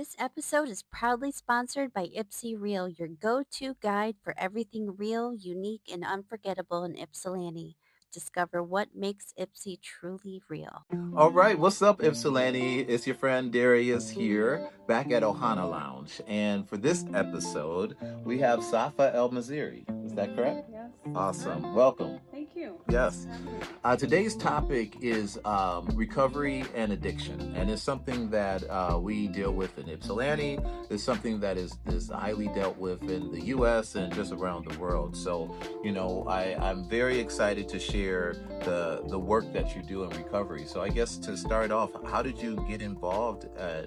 This episode is proudly sponsored by Ypsi Real, your go to guide for everything real, unique, and unforgettable in Ypsilanti. Discover what makes Ypsi truly real. All right, what's up, Ypsilanti? It's your friend Darius here, back at Ohana Lounge. And for this episode, we have Safaa Elmessiri. Is that correct? Yes. Awesome. Welcome. Thank you. Yes. Thanks for having me. Today's topic is recovery and addiction, and it's something that we deal with in Ypsilanti. It's something that is highly dealt with in the U.S. and just around the world. So, I'm very excited to share the work that you do in recovery. So, I guess to start off, how did you get involved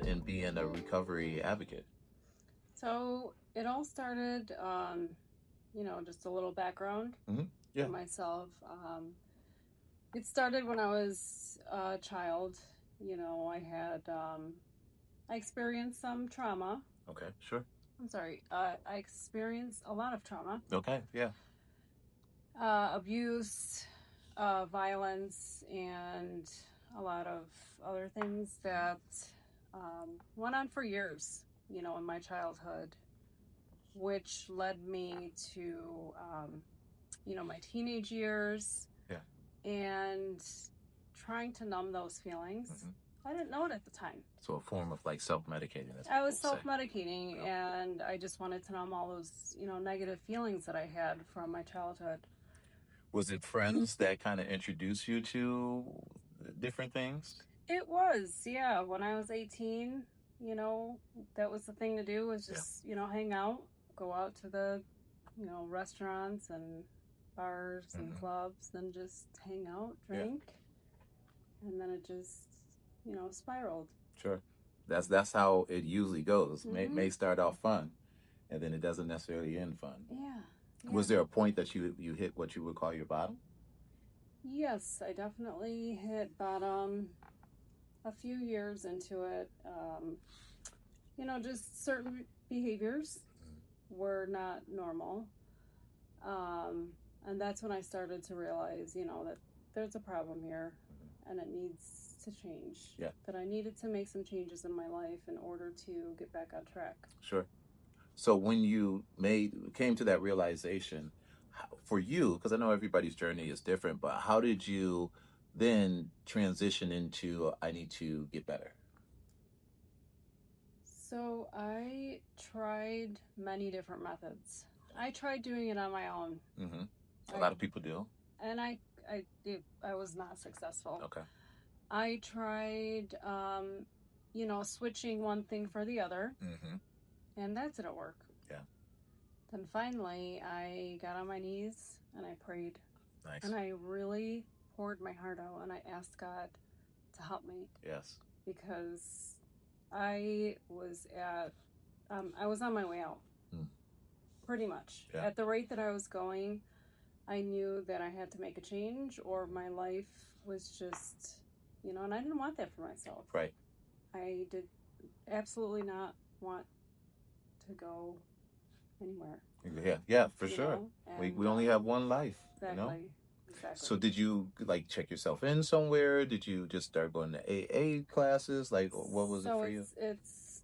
in being a recovery advocate? So it all started, just a little background Yeah. for myself. It started when I was a child. I experienced some trauma. Okay. Sure. I'm sorry. I experienced a lot of trauma. Okay. Yeah. Abuse, violence, and a lot of other things that went on for years, in my childhood, which led me to, my teenage years. Yeah. And trying to numb those feelings. I didn't know it at the time. So a form of like self-medicating. I was self-medicating, and I just wanted to numb all those, negative feelings that I had from my childhood. Was it friends that kind of introduced you to different things? It was, yeah. When I was 18, that was the thing to do, was just, hang out, go out to the, restaurants and bars and clubs, and just hang out, drink. Yeah. And then it just, spiraled. Sure. That's how it usually goes. May start off fun, and then it doesn't necessarily end fun. Yeah. Was there a point that you hit what you would call your bottom? Yes, I definitely hit bottom a few years into it. Just certain behaviors were not normal. And that's when I started to realize, that there's a problem here and it needs to change. Yeah. That I needed to make some changes in my life in order to get back on track. Sure. So when you came to that realization, for you, because I know everybody's journey is different, but how did you then transition into I need to get better? So I tried many different methods. I tried doing it on my own. A lot of people do. And I was not successful. Okay. I tried, switching one thing for the other. And that didn't work. Yeah. Then finally, I got on my knees and I prayed. Nice. And I really poured my heart out and I asked God to help me. Yes. Because I was on my way out. Pretty much. Yeah. At the rate that I was going, I knew that I had to make a change or my life was just, and I didn't want that for myself. Right. I did absolutely not want to go anywhere. Yeah, for sure. We only have one life. Exactly. Exactly. So did you check yourself in somewhere? Did you just start going to AA classes? Like, what was it for you? It's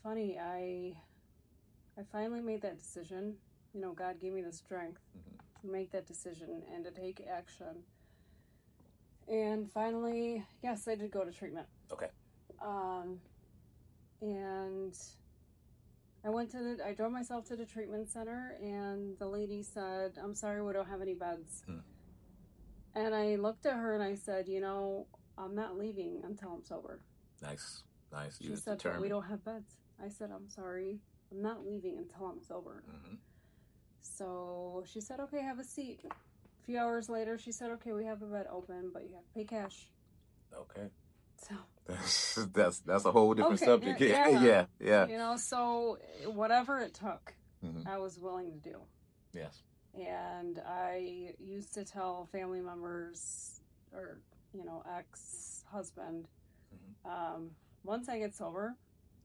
funny. I finally made that decision. God gave me the strength to make that decision and to take action. And finally, yes, I did go to treatment. Okay. And I drove myself to the treatment center, and the lady said, "I'm sorry, we don't have any beds." And I looked at her and I said, I'm not leaving until I'm sober. Nice. She said, "But we don't have beds." I said, "I'm sorry, I'm not leaving until I'm sober." So she said, "Okay, have a seat." A few hours later, she said, "Okay, we have a bed open, but you have to pay cash." Okay. So that's a whole different subject. Yeah. So whatever it took, I was willing to do. Yes. And I used to tell family members or, ex-husband, once I get sober,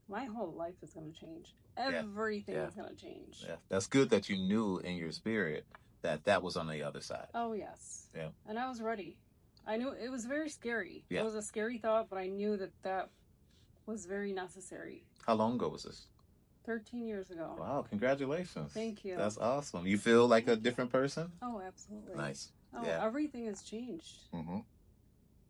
my whole life is going to change. Everything is going to change. Yeah. That's good that you knew in your spirit that was on the other side. Oh, yes. Yeah. And I was ready. I knew it was very scary. Yeah. It was a scary thought, but I knew that was very necessary. How long ago was this? 13 years ago. Wow, congratulations. Thank you. That's awesome. You feel like a different person? Oh, absolutely. Nice. Oh, Yeah. everything has changed. Mm-hmm.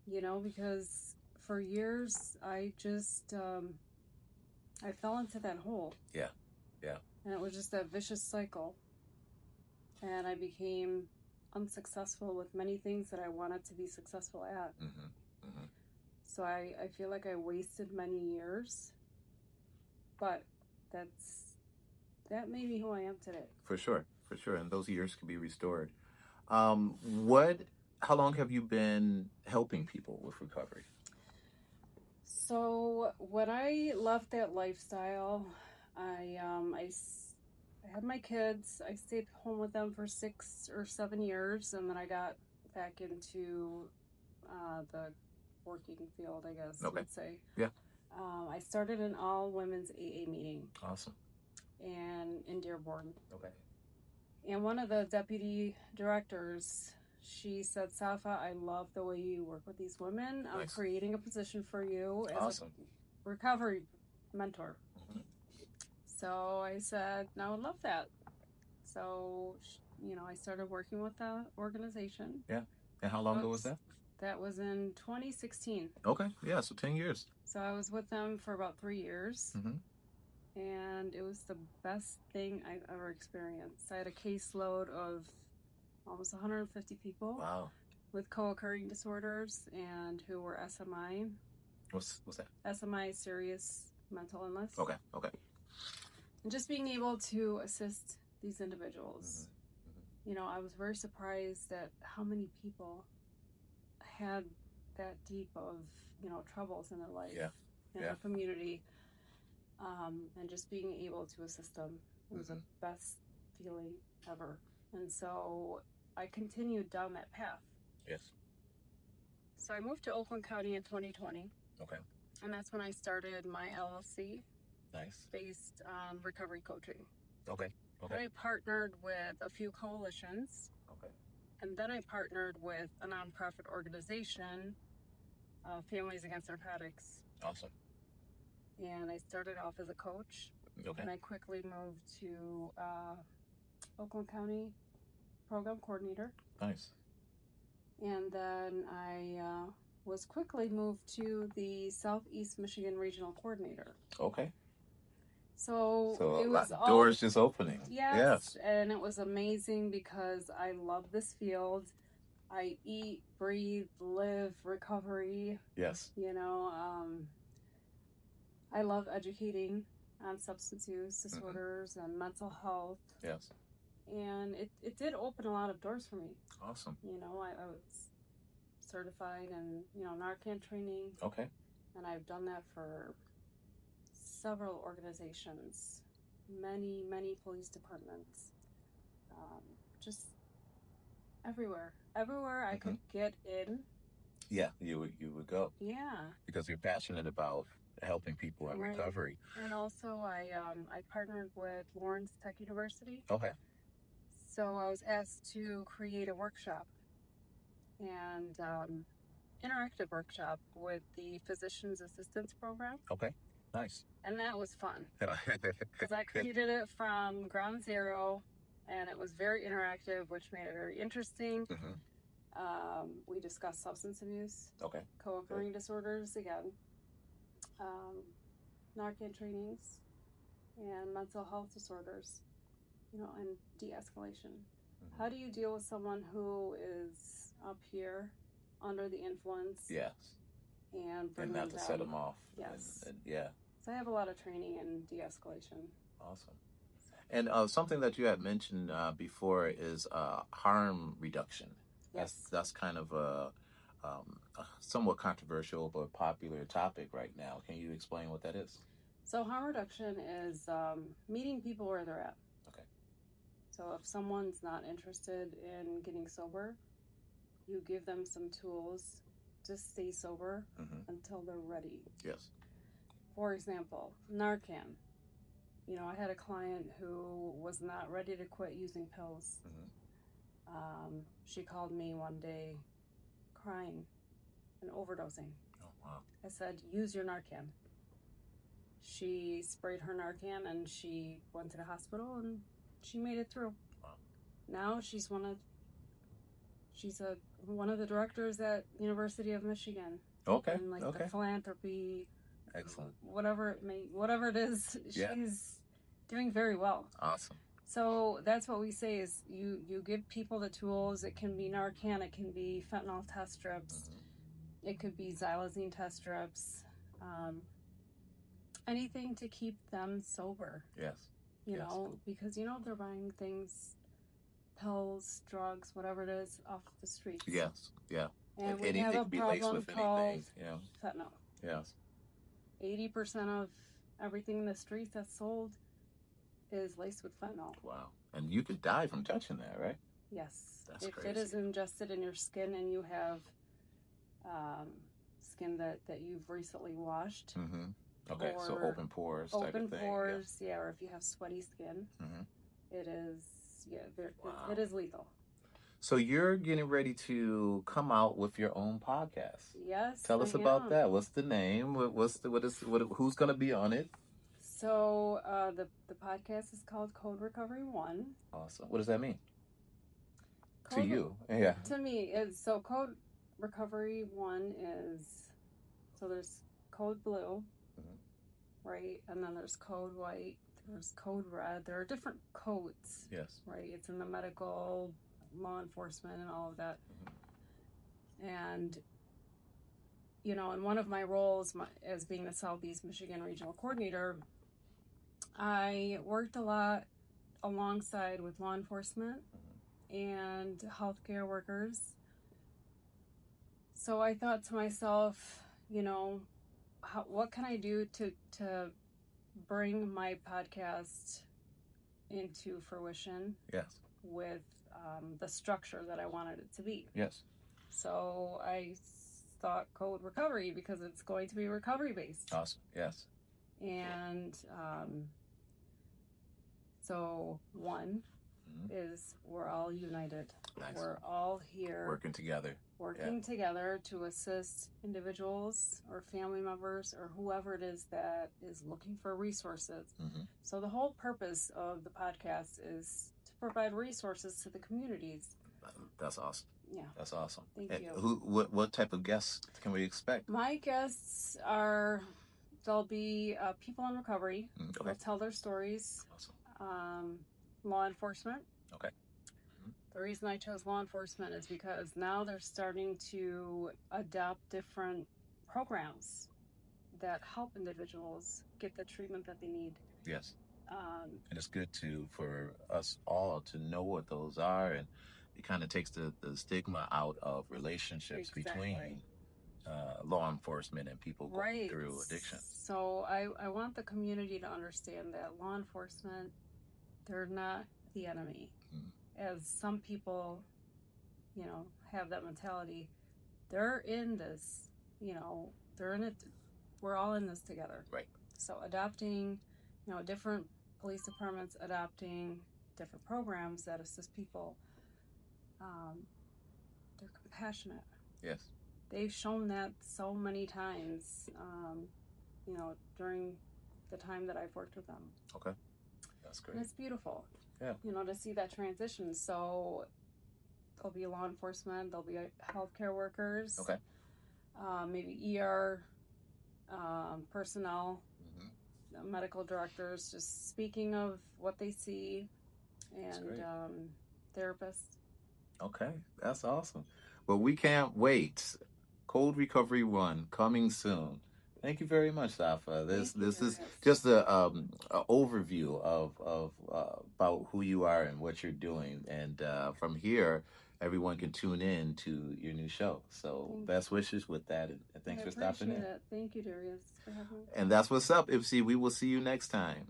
You know, because for years I just I fell into that hole. Yeah. Yeah. And it was just a vicious cycle. And I became unsuccessful with many things that I wanted to be successful at. Mm-hmm. Mm-hmm. So I feel like I wasted many years, but that made me who I am today. For sure. For sure. And those years can be restored. How long have you been helping people with recovery? So when I left that lifestyle, I had my kids. I stayed home with them for 6 or 7 years, and then I got back into the working field, I guess Okay. you'd say. Yeah. I started an all women's AA meeting. Awesome. And in Dearborn. Okay. And one of the deputy directors, she said, Safaa, I love the way you work with these women. I'm Nice. creating a position for you as Awesome. a recovery mentor. Mm-hmm. So I said, no, I would love that. So, I started working with the organization. Yeah. And how long ago was that? That was in 2016. Okay. Yeah. So 10 years. So I was with them for about 3 years. Mm-hmm. And it was the best thing I've ever experienced. I had a caseload of almost 150 people. Wow. With co-occurring disorders and who were SMI. What's that? SMI, serious mental illness. Okay. Okay. And just being able to assist these individuals. Mm-hmm. I was very surprised at how many people had that deep of, troubles in their life. Yeah. In their community. And just being able to assist them was the best feeling ever. And so I continued down that path. Yes. So I moved to Oakland County in 2020. Okay. And that's when I started my LLC. Nice. Based on recovery coaching. Okay. Okay. And I partnered with a few coalitions. Okay. And then I partnered with a nonprofit organization, Families Against Narcotics. Awesome. And I started off as a coach. Okay. And I quickly moved to Oakland County program coordinator. Nice. And then I was quickly moved to the Southeast Michigan regional coordinator. Okay. So it was doors just opening. Yes. And it was amazing because I love this field. I eat, breathe, live recovery. Yes. I love educating on substance use disorders and mental health. Yes. And it did open a lot of doors for me. Awesome. I was certified in, Narcan training. Okay. And I've done that for several organizations, many, many police departments, just everywhere. Everywhere I could get in. Yeah, you would go. Yeah. Because you're passionate about helping people in recovery. And also I partnered with Lawrence Tech University. Okay. So I was asked to create a workshop and interactive workshop with the Physician's Assistance Program. Okay, nice. And that was fun. Because I created it from ground zero, and it was very interactive, which made it very interesting. Mm-hmm. We discussed substance abuse. Okay. Co-occurring disorders again. Narcan trainings and mental health disorders, and de-escalation. Mm-hmm. How do you deal with someone who is up here under the influence? Yes. And bring them not down. To set them off. Yes. And yeah. So I have a lot of training in de-escalation. Awesome. And something that you had mentioned before is harm reduction. Yes. That's kind of a somewhat controversial but popular topic right now. Can you explain what that is? So harm reduction is meeting people where they're at. Okay. So if someone's not interested in getting sober, you give them some tools to stay sober until they're ready. Yes. For example, Narcan. I had a client who was not ready to quit using pills. She called me one day crying and overdosing. Oh, wow. I said, use your Narcan. She sprayed her Narcan and she went to the hospital and she made it through. Wow. Now she's one of the directors at University of Michigan. Okay. In like Okay. the philanthropy. Excellent. Whatever it is, Yeah. she's doing very well. Awesome. So that's what we say is you give people the tools. It can be Narcan, it can be fentanyl test strips, it could be xylazine test strips, anything to keep them sober. Yes. You know, because they're buying things, pills, drugs, whatever it is, off the streets. Yes. Yeah. And we have a problem called fentanyl. Yes. 80% of everything in the streets that's sold is laced with fentanyl. Wow. And you could die from touching that, right? Yes. That's if crazy. it is ingested in your skin and you have skin that you've recently washed. Mm-hmm. Okay, so open pores type of thing. Open pores, yeah, or if you have sweaty skin, it is, it is lethal. So you're getting ready to come out with your own podcast. Yes. Tell us about that. What's the name? Who's going to be on it? So the podcast is called Code Recovery 1. Awesome. What does that mean? To you? Yeah. To me, Code Recovery 1 is, so there's Code Blue, right? And then there's Code White, there's Code Red. There are different codes. Yes. Right? It's in the medical, law enforcement, and all of that. And, in one of my roles as being the Southeast Michigan Regional Coordinator, I worked a lot alongside with law enforcement and healthcare workers. So I thought to myself, what can I do to bring my podcast into fruition? Yes. With the structure that I wanted it to be. Yes. So I thought Code Recovery because it's going to be recovery based. Awesome. Yes. And so one is we're all united. Nice. We're all here working together to assist individuals or family members or whoever it is that is looking for resources. So the whole purpose of the podcast is to provide resources to the communities. That's awesome. Yeah. That's awesome. Thank you. What type of guests can we expect? My guests they'll be people in recovery. Okay. They'll tell their stories. Awesome. Law enforcement. Okay. The reason I chose law enforcement is because now they're starting to adopt different programs that help individuals get the treatment that they need. Yes. And it's good for us all to know what those are, and it kind of takes the stigma out of relationships between law enforcement and people going through addiction. So I want the community to understand that law enforcement, they're not the enemy. As some people, have that mentality. They're in this, they're in it. We're all in this together. Right. So adopting, different police departments adopting different programs that assist people, they're compassionate. Yes. They've shown that so many times, during the time that I've worked with them. Okay. That's great. And it's beautiful. Yeah. To see that transition. So there'll be law enforcement, there'll be healthcare workers. Okay. Maybe ER personnel, medical directors, just speaking of what they see, and therapists. Okay, that's awesome. Well, we can't wait. Code Recovery 1 coming soon. Thank you very much, Safaa. This is just a overview of about who you are and what you're doing, and from here, everyone can tune in to your new show. So best wishes with that, and thanks for stopping in. Thank you, Darius, for having me. And that's what's up, Ypsi. We will see you next time.